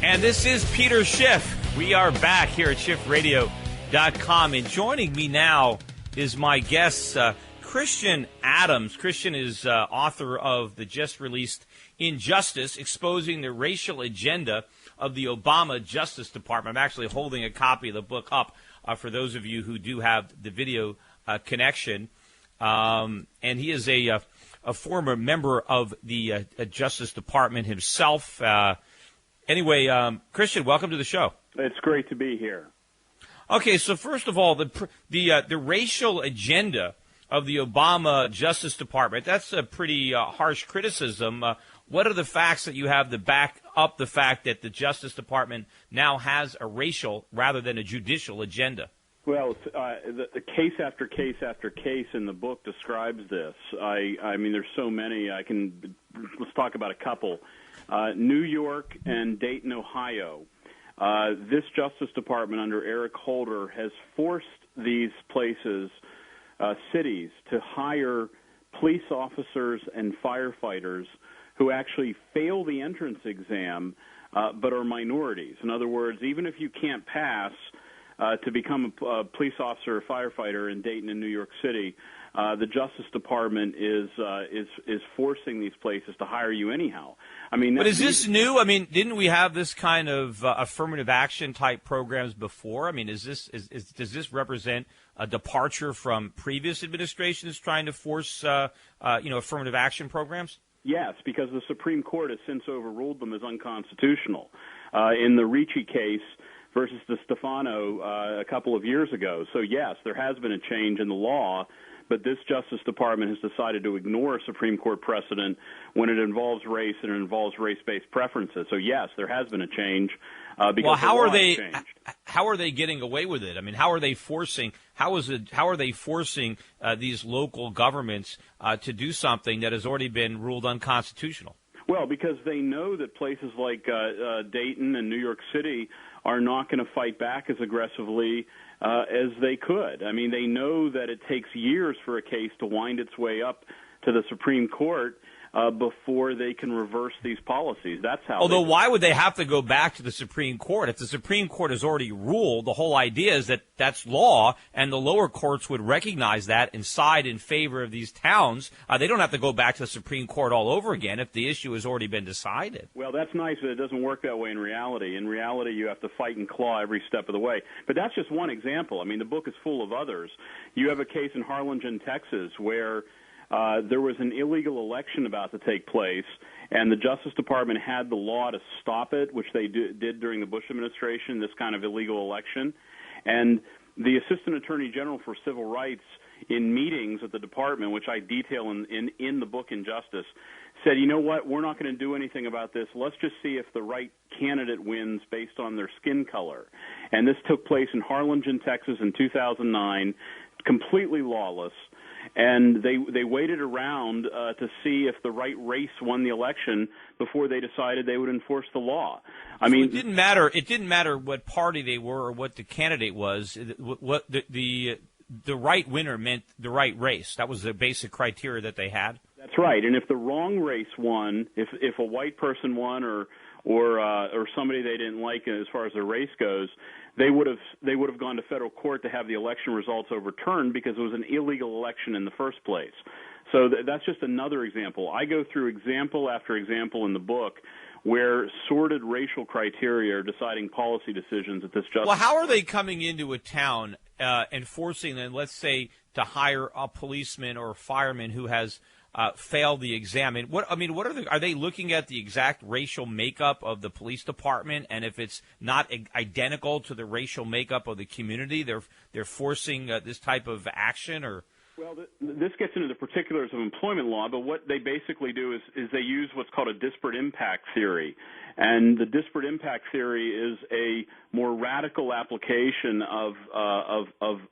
And this is Peter Schiff. We are back here at SchiffRadio.com. And joining me now is my guest, Christian Adams. Christian is author of the just-released Injustice, Exposing the Racial Agenda of the Obama Justice Department. I'm actually holding a copy of the book up for those of you who do have the video connection. And he is a former member of the Justice Department himself. Anyway, Christian, welcome to the show. It's great to be here. Okay, so first of all, the racial agenda of the Obama Justice Department, that's a pretty harsh criticism. What are the facts that you have to back up the fact that the Justice Department now has a racial rather than a judicial agenda? Well, the case after case after case in the book describes this. I mean, there's so many. Let's talk about a couple. New York and Dayton, Ohio. This Justice Department under Eric Holder has forced these places, cities, to hire police officers and firefighters who actually fail the entrance exam but are minorities. In other words, even if you can't pass to become a police officer or firefighter in Dayton and New York City, the Justice Department is forcing these places to hire you anyhow. I mean, but is this new? I mean, didn't we have this kind of affirmative action type programs before? I mean, does this represent a departure from previous administrations trying to force affirmative action programs? Yes, because the Supreme Court has since overruled them as unconstitutional. In the Ricci case versus the Stefano a couple of years ago. So, yes, there has been a change in the law, but this Justice Department has decided to ignore Supreme Court precedent when it involves race and it involves race-based preferences. So, yes, there has been a change because the law has changed. How are they getting away with it? I mean, how are they forcing these local governments to do something that has already been ruled unconstitutional? Well, because they know that places like Dayton and New York City are not going to fight back as aggressively as they could. I mean, they know that it takes years for a case to wind its way up to the Supreme Court before they can reverse these policies. That's how. Although, why would they have to go back to the Supreme Court? If the Supreme Court has already ruled, the whole idea is that that's law, and the lower courts would recognize that and side in favor of these towns. They don't have to go back to the Supreme Court all over again if the issue has already been decided. Well, that's nice, but it doesn't work that way in reality. In reality, you have to fight and claw every step of the way. But that's just one example. I mean, the book is full of others. You have a case in Harlingen, Texas, where there was an illegal election about to take place, and the Justice Department had the law to stop it, which they did during the Bush administration, this kind of illegal election. And the Assistant Attorney General for Civil Rights, in meetings at the department, which I detail in the book Injustice, said, you know what, we're not going to do anything about this. Let's just see if the right candidate wins based on their skin color. And this took place in Harlingen, Texas in 2009, completely lawless. And they waited around to see if the right race won the election before they decided they would enforce the law. I mean, it didn't matter. It didn't matter what party they were or what the candidate was. What the right winner meant the right race. That was the basic criteria that they had. That's right. And if the wrong race won, if a white person won or somebody they didn't like as far as their race goes, they would have gone to federal court to have the election results overturned because it was an illegal election in the first place. So that's just another example. I go through example after example in the book where sordid racial criteria are deciding policy decisions at this justice. Well, how are they coming into a town and forcing them, let's say, to hire a policeman or a fireman who has failed the exam? And are they looking at the exact racial makeup of the police department? And if it's not identical to the racial makeup of the community, they're forcing this type of action? Or well, this gets into the particulars of employment law, but what they basically do is they use what's called a disparate impact theory. And the disparate impact theory is a more radical application of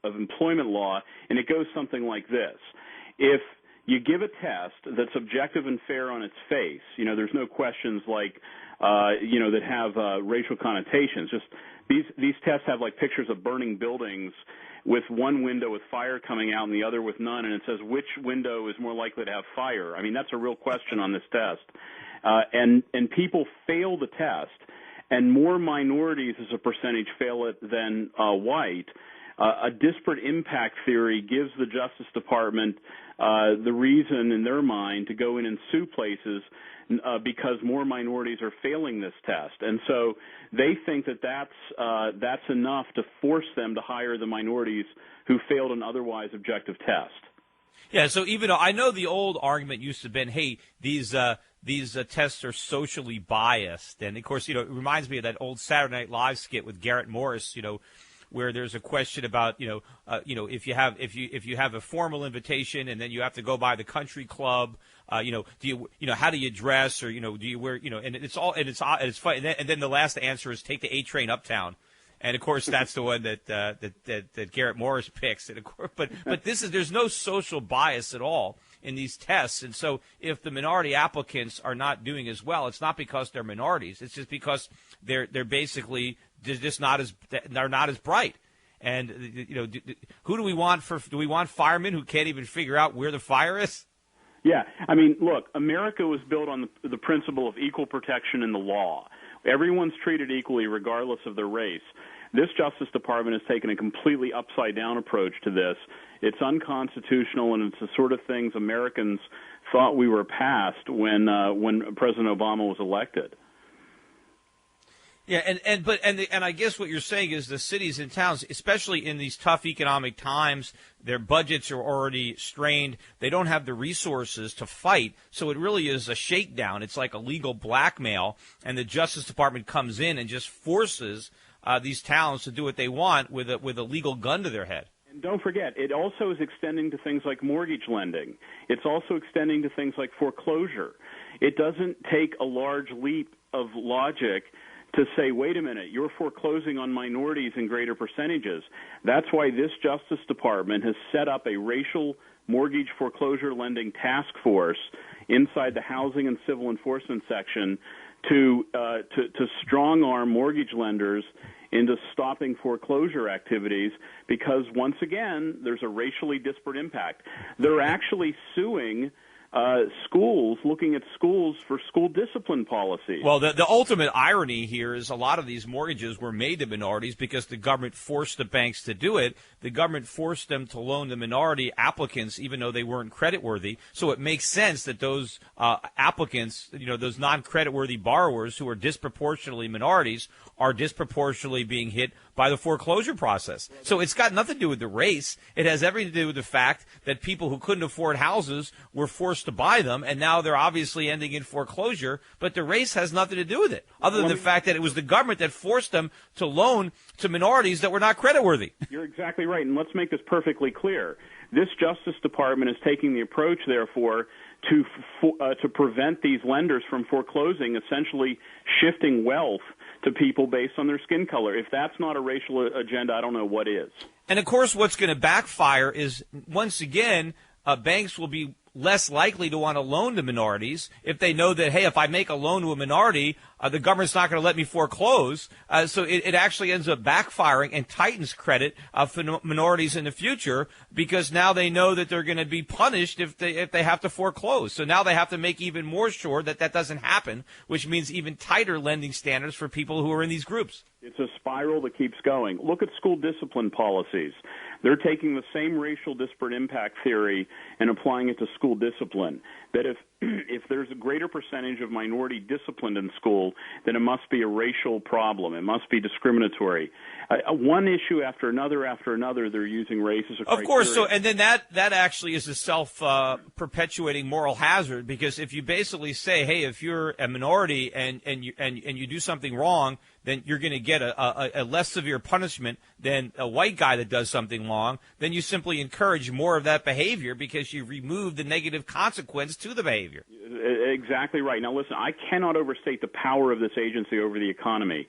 employment law, and it goes something like this. If you give a test that's objective and fair on its face, there's no questions like, that have racial connotations. Just these tests have like pictures of burning buildings with one window with fire coming out and the other with none, and it says which window is more likely to have fire. I mean, that's a real question on this test. And people fail the test, and more minorities as a percentage fail it than white, a disparate impact theory gives the Justice Department the reason in their mind to go in and sue places because more minorities are failing this test. And so they think that that's enough to force them to hire the minorities who failed an otherwise objective test. Yeah, so even though I know the old argument used to have been, hey, these tests are socially biased. And, of course, it reminds me of that old Saturday Night Live skit with Garrett Morris, where there's a question about, if you have a formal invitation and then you have to go by the country club, how do you dress, or, do you wear, and it's fun. And then the last answer is take the A train uptown. And of course, that's the one that Garrett Morris picks. And of course, but there's no social bias at all in these tests. And so, if the minority applicants are not doing as well, it's not because they're minorities. It's just because they're basically just not as bright. And who do we want do we want firemen who can't even figure out where the fire is? Yeah, I mean, look, America was built on the principle of equal protection in the law. Everyone's treated equally regardless of their race. This Justice Department has taken a completely upside-down approach to this. It's unconstitutional, and it's the sort of things Americans thought we were past when President Obama was elected. Yeah, and I guess what you're saying is the cities and towns, especially in these tough economic times, their budgets are already strained. They don't have the resources to fight, so it really is a shakedown. It's like a legal blackmail, and the Justice Department comes in and just forces these towns to do what they want with a legal gun to their head. And don't forget, it also is extending to things like mortgage lending. It's also extending to things like foreclosure. It doesn't take a large leap of logic to say, wait a minute, you're foreclosing on minorities in greater percentages. That's why this Justice Department has set up a racial mortgage foreclosure lending task force inside the Housing and Civil Enforcement section to strong-arm mortgage lenders into stopping foreclosure activities because, once again, there's a racially disparate impact. They're actually suing schools, looking at schools for school discipline policies. Well, the ultimate irony here is a lot of these mortgages were made to minorities because the government forced the banks to do it. The government forced them to loan the minority applicants even though they weren't creditworthy. So it makes sense that those applicants, those non-creditworthy borrowers who are disproportionately minorities are disproportionately being hit by the foreclosure process. So it's got nothing to do with the race. It has everything to do with the fact that people who couldn't afford houses were forced to buy them, and now they're obviously ending in foreclosure, but the race has nothing to do with it, other than the fact that it was the government that forced them to loan to minorities that were not creditworthy. You're exactly right, and let's make this perfectly clear. This Justice Department is taking the approach, therefore, to prevent these lenders from foreclosing, essentially shifting wealth to people based on their skin color. If that's not a racial agenda, I don't know what is. And, of course, what's going to backfire is, once again, banks will be less likely to want to loan to minorities if they know that, hey, if I make a loan to a minority, the government's not going to let me foreclose. So it actually ends up backfiring and tightens credit for minorities in the future because now they know that they're going to be punished if they have to foreclose. So now they have to make even more sure that doesn't happen, which means even tighter lending standards for people who are in these groups. It's a spiral that keeps going. Look at school discipline policies. They're taking the same racial disparate impact theory and applying it to school discipline. That if there's a greater percentage of minority disciplined in school, then it must be a racial problem. It must be discriminatory. One issue after another, they're using race as a criteria. Of course. So, and then that actually is a self-perpetuating moral hazard because if you basically say, hey, if you're a minority and you do something wrong, then you're going to get a less severe punishment than a white guy that does something wrong, then you simply encourage more of that behavior because you remove the negative consequence to the behavior. Exactly right. Now, listen, I cannot overstate the power of this agency over the economy.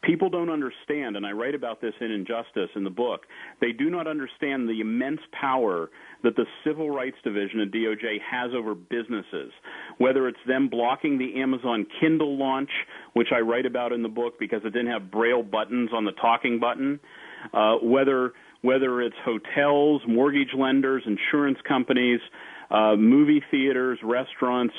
People don't understand, and I write about this in Injustice in the book, they do not understand the immense power that the Civil Rights Division at DOJ has over businesses, whether it's them blocking the Amazon Kindle launch, which I write about in the book because it didn't have Braille buttons on the talking button, whether it's hotels, mortgage lenders, insurance companies, movie theaters, restaurants,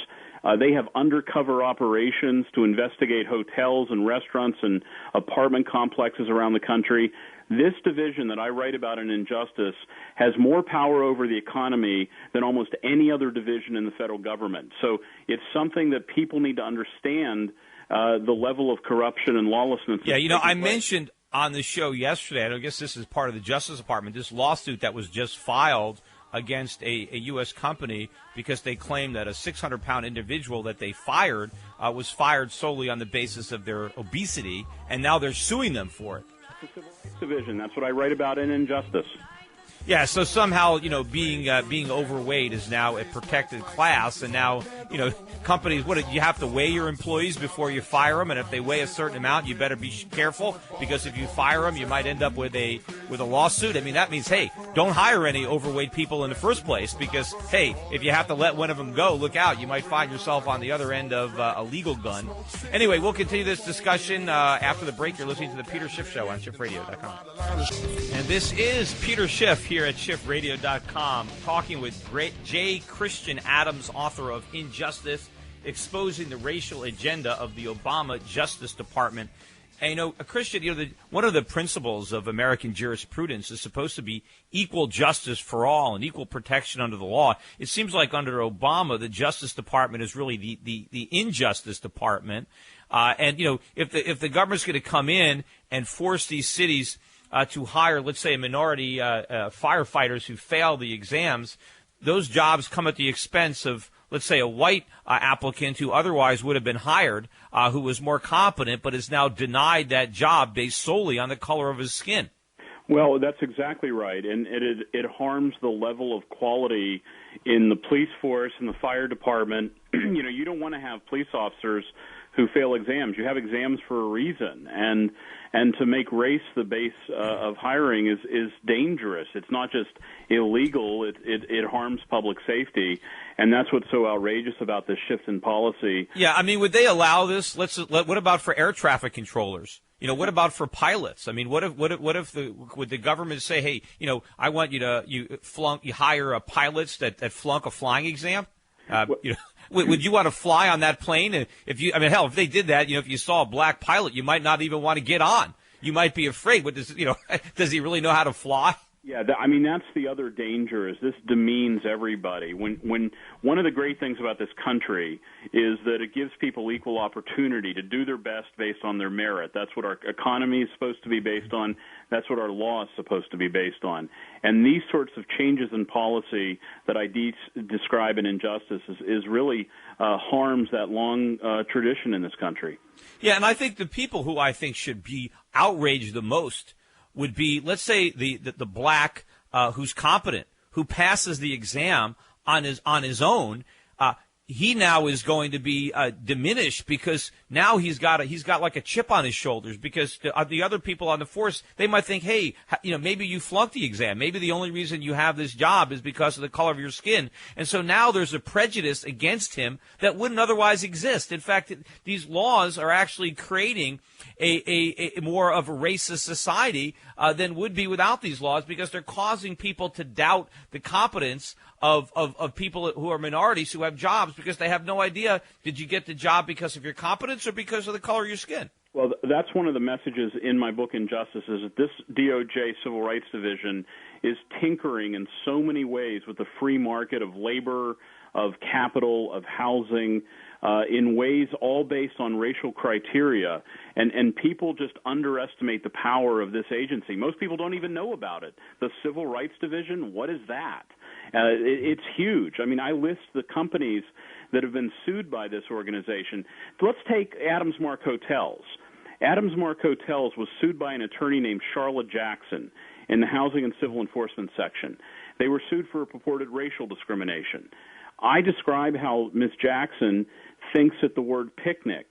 They have undercover operations to investigate hotels and restaurants and apartment complexes around the country. This division that I write about in Injustice has more power over the economy than almost any other division in the federal government. So it's something that people need to understand, the level of corruption and lawlessness. Yeah, I mentioned on the show yesterday, and I guess this is part of the Justice Department, this lawsuit that was just filed against a U.S. company because they claimed that a 600-pound individual that they fired was fired solely on the basis of their obesity, and now they're suing them for it. The Civil Rights Division, that's what I write about in Injustice. Yeah, so somehow, being overweight is now a protected class, and now, companies, you have to weigh your employees before you fire them, and if they weigh a certain amount, you better be careful, because if you fire them, you might end up with a lawsuit. I mean, that means, hey, don't hire any overweight people in the first place, because, hey, if you have to let one of them go, look out, you might find yourself on the other end of a legal gun. Anyway, we'll continue this discussion after the break. You're listening to The Peter Schiff Show on SchiffRadio.com. And this is Peter Schiff here at SchiffRadio.com, talking with J. Christian Adams, author of Injustice, exposing the racial agenda of the Obama Justice Department. And, Christian, one of the principles of American jurisprudence is supposed to be equal justice for all and equal protection under the law. It seems like under Obama, the Justice Department is really the injustice department. If the government's going to come in and force these cities to hire, let's say, a minority firefighters who fail the exams, those jobs come at the expense of, let's say, a white applicant who otherwise would have been hired, who was more competent, but is now denied that job based solely on the color of his skin. Well, that's exactly right, and it harms the level of quality in the police force and the fire department. You don't want to have police officers who fail exams. You have exams for a reason, and to make race the base of hiring is dangerous. It's not just illegal; it harms public safety, and that's what's so outrageous about this shift in policy. Yeah, I mean, would they allow this? What about for air traffic controllers? What about for pilots? I mean, would the government say, hey, I want you to hire pilots that flunk a flying exam? Would you want to fly on that plane? And if they did that, if you saw a black pilot, you might not even want to get on. You might be afraid. Does he really know how to fly? Yeah, that's the other danger, is this demeans everybody. When one of the great things about this country is that it gives people equal opportunity to do their best based on their merit. That's what our economy is supposed to be based on. That's what our law is supposed to be based on. And these sorts of changes in policy that I describe in Injustice is really harms that long tradition in this country. Yeah, and I think the people who I think should be outraged the most would be, let's say, the black who's competent, who passes the exam on his own. He now is going to be diminished because now he's got like a chip on his shoulders, because the other people on the force, they might think, hey, maybe you flunked the exam. Maybe the only reason you have this job is because of the color of your skin. And so now there's a prejudice against him that wouldn't otherwise exist. In fact, these laws are actually creating a more of a racist society than would be without these laws, because they're causing people to doubt the competence of people who are minorities who have jobs, because they have no idea, did you get the job because of your competence or because of the color of your skin? Well, that's one of the messages in my book, Injustice, is that this DOJ Civil Rights Division is tinkering in so many ways with the free market of labor, of capital, of housing, in ways all based on racial criteria. And people just underestimate the power of this agency. Most people don't even know about it. The Civil Rights Division, what is that? It's huge. I mean, I list the companies that have been sued by this organization. Let's take Adams Mark Hotels. Adams Mark Hotels was sued by an attorney named Charlotte Jackson in the Housing and Civil Enforcement section. They were sued for purported racial discrimination. I describe how Ms. Jackson thinks that the word picnic,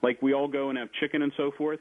like we all go and have chicken and so forth,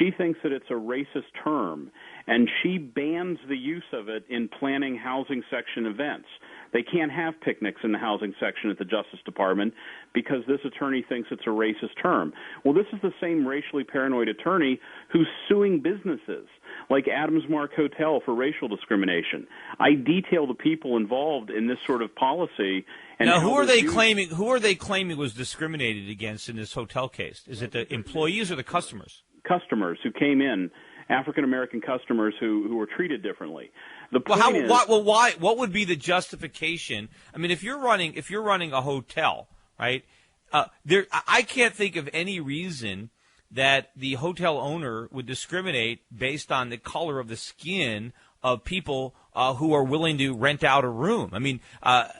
she thinks that it's a racist term, and she bans the use of it in planning housing section events. They can't have picnics in the housing section at the Justice Department because this attorney thinks it's a racist term. Well, this is the same racially paranoid attorney who's suing businesses like Adams Mark Hotel for racial discrimination. I detail the people involved in this sort of policy. And now, who are they claiming was discriminated against in this hotel case? Is it the employees or the customers? Customers who came in, African-American customers who were treated differently. What would be the justification? I mean, if you're running a hotel, right? I can't think of any reason that the hotel owner would discriminate based on the color of the skin of people who are willing to rent out a room. I mean,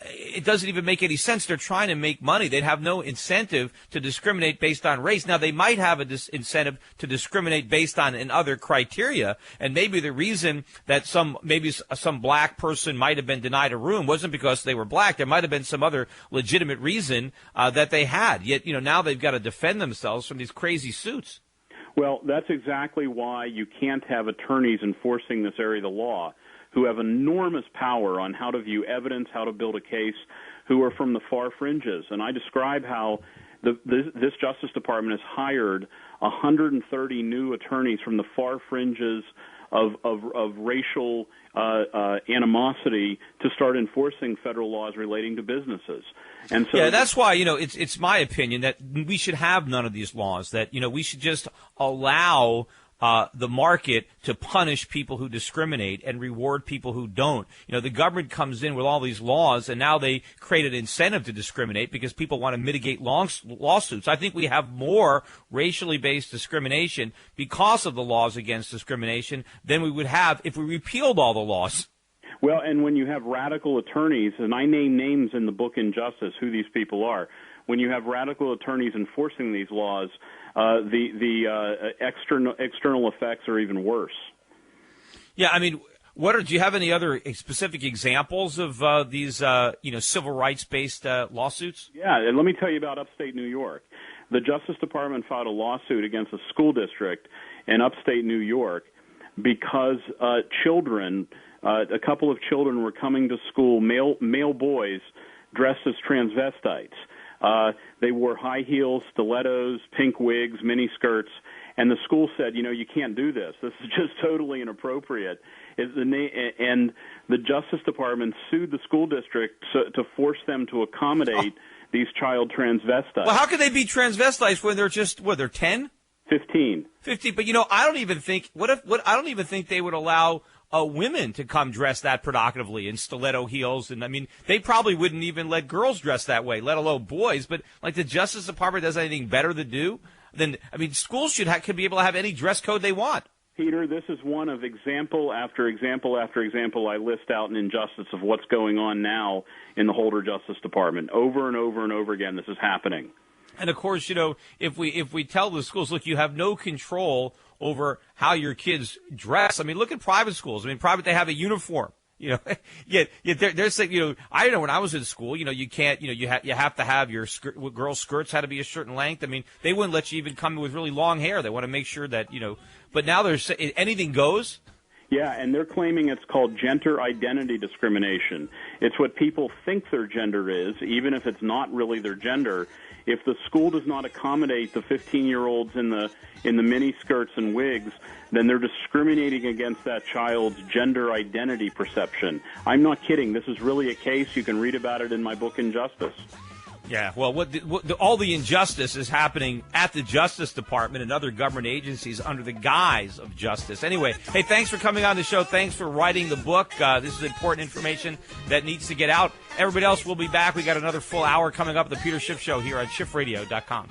it doesn't even make any sense. They're trying to make money. They'd have no incentive to discriminate based on race. Now, they might have an incentive to discriminate based on other criteria, and maybe the reason that some black person might have been denied a room wasn't because they were black. There might have been some other legitimate reason that they had. Yet, now they've got to defend themselves from these crazy suits. Well, that's exactly why you can't have attorneys enforcing this area of the law who have enormous power on how to view evidence, how to build a case, who are from the far fringes. And I describe how this Justice Department has hired 130 new attorneys from the far fringes of racial animosity to start enforcing federal laws relating to businesses. And so, yeah, that's why, it's my opinion that we should have none of these laws, that, we should just allow the market to punish people who discriminate and reward people who don't. The government comes in with all these laws, and now they create an incentive to discriminate because people want to mitigate lawsuits. I think we have more racially based discrimination because of the laws against discrimination than we would have if we repealed all the laws. Well, and when you have radical attorneys, and I name names in the book Injustice who these people are, when you have radical attorneys enforcing these laws, the external effects are even worse. Yeah, I mean, do you have any other specific examples of these civil rights-based lawsuits? Yeah, and let me tell you about upstate New York. The Justice Department filed a lawsuit against a school district in upstate New York because children, a couple of children were coming to school, male boys dressed as transvestites. They wore high heels, stilettos, pink wigs, mini skirts, and the school said, you can't do this. This is just totally inappropriate. And the Justice Department sued the school district to force them to accommodate these child transvestites. Well, how can they be transvestites when they're just, they're 10? 15. 15, but I don't even think, I don't even think they would allow women to come dressed that provocatively in stiletto heels, and I mean, they probably wouldn't even let girls dress that way, let alone boys. But like the Justice Department does anything better to do? Then I mean, schools could be able to have any dress code they want. Peter, this is one of example after example after example I list out in Injustice of what's going on now in the Holder Justice Department. Over and over and over again, this is happening. And of course, if we tell the schools, look, you have no control over how your kids dress. I mean, look at private schools. I mean, they have a uniform. Yet they're saying, I know when I was in school, you can't, you have to have your girls' skirts had to be a certain length. I mean, they wouldn't let you even come with really long hair. They want to make sure that, but now there's anything goes. Yeah, and they're claiming it's called gender identity discrimination. It's what people think their gender is, even if it's not really their gender. If the school does not accommodate the 15-year-olds in the mini skirts and wigs, then they're discriminating against that child's gender identity perception. I'm not kidding. This is really a case. You can read about it in my book, Injustice. Yeah, well, all the injustice is happening at the Justice Department and other government agencies under the guise of justice. Anyway, hey, thanks for coming on the show. Thanks for writing the book. This is important information that needs to get out. Everybody else will be back. We got another full hour coming up at the Peter Schiff Show here on SchiffRadio.com.